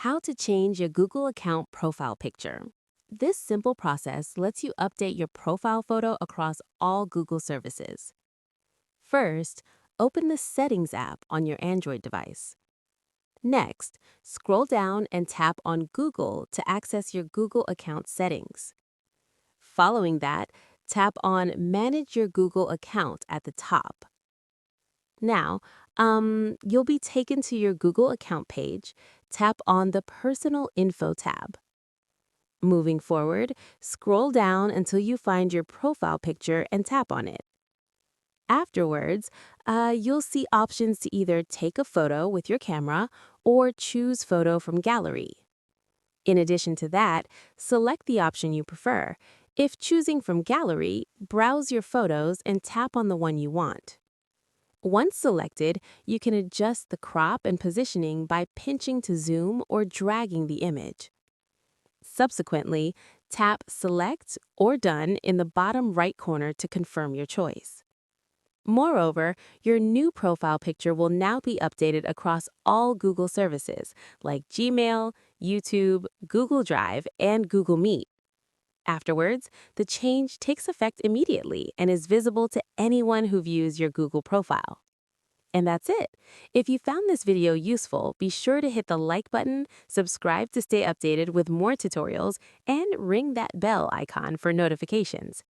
How to change your Google account profile picture. This simple process lets you update your profile photo across all Google services. First, open the Settings app on your Android device. Next, scroll down and tap on Google to access your Google account settings. Following that, tap on Manage your Google account at the top. Now, you'll be taken to your Google account page. Tap on the Personal Info tab. Moving forward, scroll down until you find your profile picture and tap on it. Afterwards, you'll see options to either take a photo with your camera or choose photo from gallery. In addition to that, select the option you prefer. If choosing from gallery, browse your photos and tap on the one you want. Once selected, you can adjust the crop and positioning by pinching to zoom or dragging the image. Subsequently, tap Select or Done in the bottom right corner to confirm your choice. Moreover, your new profile picture will now be updated across all Google services like Gmail, YouTube, Google Drive, and Google Meet. Afterwards, the change takes effect immediately and is visible to anyone who views your Google profile. And that's it. If you found this video useful, be sure to hit the like button, subscribe to stay updated with more tutorials, and ring that bell icon for notifications.